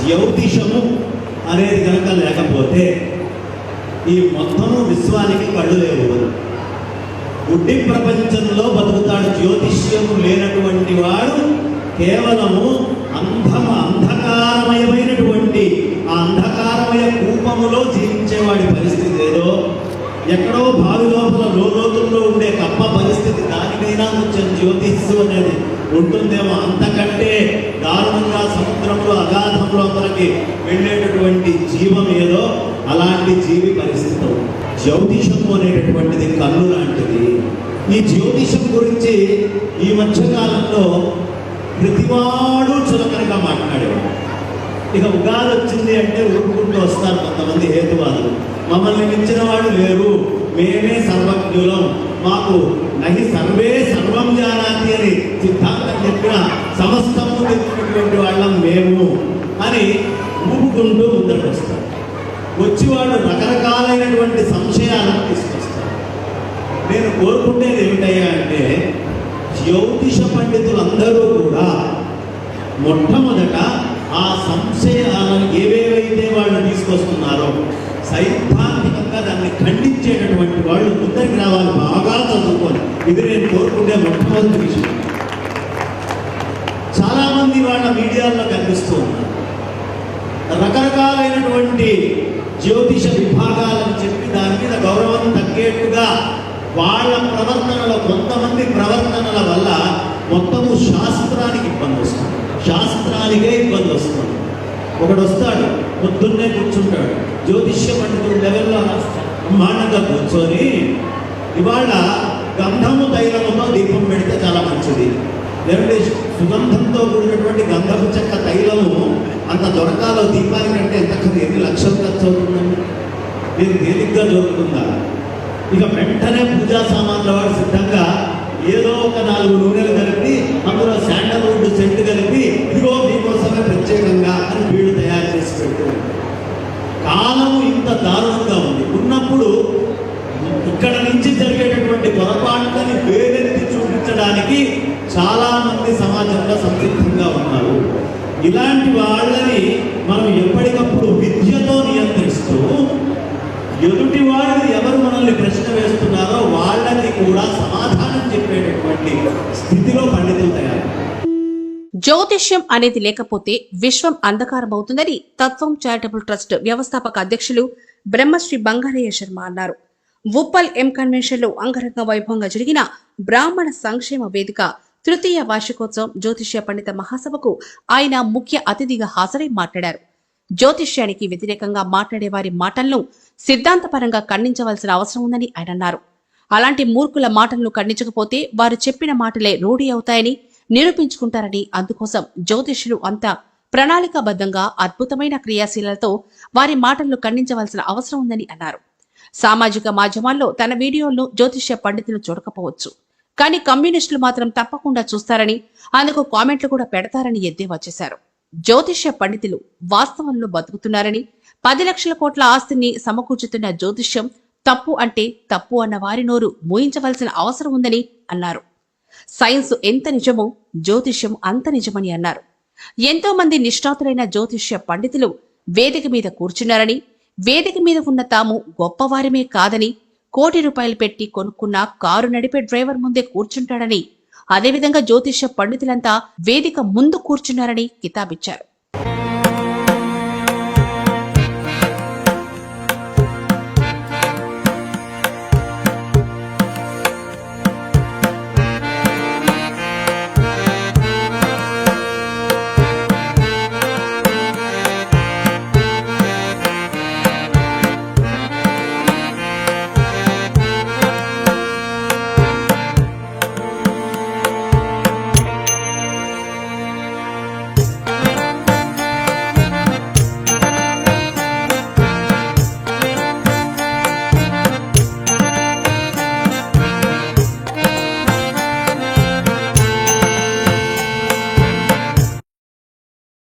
జ్యోతిషము అనేది కనుక లేకపోతే ఈ మొత్తము విశ్వానికి కళ్ళు లేవు. గుడ్డి ప్రపంచంలో బతుకుతాడు. జ్యోతిష్యము లేనటువంటి వాడు కేవలము అంధకారమయమైనటువంటి ఆ అంధకారమయ కూపములో జీవించేవాడి పరిస్థితి ఏదో, ఎక్కడో బావి లోపల లోతుల్లో ఉండే కప్ప పరిస్థితి దానికైనా కొంచెం జ్యోతిష్యం అనేది ఉంటుందేమో. అంతకంటే దారుణంగా సముద్రంలో అగాధంలో మనకి వెళ్ళేటటువంటి జీవం ఏదో అలాంటి జీవి పరిస్థితి. జ్యోతిషము అనేటటువంటిది కన్ను లాంటిది. ఈ జ్యోతిషం గురించి ఈ మధ్యకాలంలో ప్రతివాడు చులకనగా మాట్లాడేవాడు. ఇక ఉగాది వచ్చింది అంటే ఊరుకుంటూ వస్తారు కొంతమంది హేతువాదులు. మమ్మల్ని మించిన వాడు లేరు, మేమే సర్వజ్ఞులం, మాకు నహి సర్వే సర్వం జానాతి అని సిద్ధాంతం చెప్పిన సమస్తము తెలిసినటువంటి వాళ్ళం మేము అని ఊపుకుంటూ ముందరకు వస్తారు. వచ్చివాడు రకరకాలైనటువంటి సంశయాలను తీసుకొస్తారు. నేను కోరుకుంటేది ఏమిటయ్యా అంటే, జ్యోతిష పండితులందరూ కూడా మొట్టమొదట ఆ సంశయాలను ఏవేవైతే వాళ్ళు తీసుకొస్తున్నారో సైద్ధాంతికంగా దాన్ని ఖండించేటటువంటి వాళ్ళు ముందరికి రావాలి, బాగా చదువుకోవాలి. ఇది నేను కోరుకుంటే మొట్టమొదటి విషయం. చాలామంది వాళ్ళ మీడియాల్లో కనిపిస్తూ ఉన్నారు. రకరకాలైనటువంటి జ్యోతిష విభాగాలను చెప్పి దాని మీద గౌరవం తగ్గేట్టుగా వాళ్ళ ప్రవర్తనలో కొంతమంది ప్రవర్తనల వల్ల మొత్తము శాస్త్రానికి ఇబ్బంది వస్తుంది, శాస్త్రానికే ఇబ్బంది వస్తుంది. ఒకడు వస్తాడు, పొద్దున్నే కూర్చుంటాడు, జ్యోతిష్య పండితుడు లెవెల్లో బ్రహ్మాండంగా కూర్చొని ఇవాళ గంధము తైలముతో దీపం పెడితే చాలా మంచిది, లేదంటే సుగంధంతో కూడినటువంటి గంధపు చెక్క తైలము అంత దొరకాలో దీపానికంటే ఎన్ని లక్షలు ఖర్చు అవుతుందండి? మీరు తేలిగ్గా దొరుకుతుందా? ఇక వెంటనే పూజా సామాన్ల వాడు సిద్ధంగా ఏదో ఒక 4 నూనెలు కలిపి అందులో శాండల్వుడ్ సెంట్ కలిపి ఇదిగో మీకోసమే ప్రత్యేకంగా అని వీళ్ళు తయారు చేసి పెడుతున్నారు. కాలము ఇంత దారుణంగా ఉంది ఉన్నప్పుడు ఇక్కడ నుంచి జరిగేటటువంటి పొరపాట్లని వేలెత్తి చూపించడానికి చాలామంది సమాజంలో సంసిద్ధంగా ఉన్నారు. ఇలాంటి వాళ్ళని మనం ఎప్పటికప్పుడు విద్యతో నియంత్రిస్తూ ఎదుటి వాళ్ళు ఎవరు మనల్ని ప్రశ్న వేస్తున్నారో వాళ్ళకి కూడా సమాధానం చెప్పేటటువంటి స్థితిలో పండితులు తయారు. జ్యోతిష్యం అనేది లేకపోతే విశ్వం అంధకారమవుతుందని తత్వం చారిటబుల్ ట్రస్ట్ వ్యవస్థాపక అధ్యక్షులు బ్రహ్మశ్రీ బంగారయ్య శర్మ అన్నారు. ఉప్పల్ ఎం కన్వెన్షన్ లో అంగరంగ వైభవంగా జరిగిన బ్రాహ్మణ సంక్షేమ వేదిక తృతీయ వార్షికోత్సవం జ్యోతిష్య పండిత మహాసభకు ఆయన ముఖ్య అతిథిగా హాజరై మాట్లాడారు. జ్యోతిష్యానికి వ్యతిరేకంగా మాట్లాడే వారి మాటలను సిద్ధాంతపరంగా ఖండించవలసిన అవసరం ఉందని ఆయన అన్నారు. అలాంటి మూర్ఖుల మాటలను ఖండించకపోతే వారు చెప్పిన మాటలే రూఢి అవుతాయని నిరూపించుకుంటారని, అందుకోసం జ్యోతిష్యులు అంతా ప్రణాళికాబద్ధంగా అద్భుతమైన క్రియాశీలతో వారి మాటలను ఖండించవలసిన అవసరం ఉందని అన్నారు. సామాజిక మాధ్యమాల్లో తన వీడియోలను జ్యోతిష్య పండితులు చూడకపోవచ్చు, కానీ కమ్యూనిస్టులు మాత్రం తప్పకుండా చూస్తారని, అందుకు కామెంట్లు కూడా పెడతారని ఎద్దేవా చేశారు. జ్యోతిష్య పండితులు వాస్తవంలో బతుకుతున్నారని, 10 లక్షల కోట్ల ఆస్తిని సమకూర్చుతున్న జ్యోతిష్యం తప్పు అంటే తప్పు అన్న వారి నోరు మూయించవలసిన అవసరం ఉందని అన్నారు. సైన్స్ ఎంత నిజమో జ్యోతిష్యం అంత నిజమని అన్నారు. ఎంతో మంది నిష్ణాతులైన జ్యోతిష్య పండితులు వేదిక మీద కూర్చున్నారని, వేదిక మీద ఉన్న తాము గొప్పవారమే కాదని, కోటి రూపాయలు పెట్టి కొనుక్కున్న కారు నడిపే డ్రైవర్ ముందే కూర్చుంటాడని, అదేవిధంగా జ్యోతిష్య పండితులంతా వేదిక ముందు కూర్చున్నారని కితాబిచ్చారు.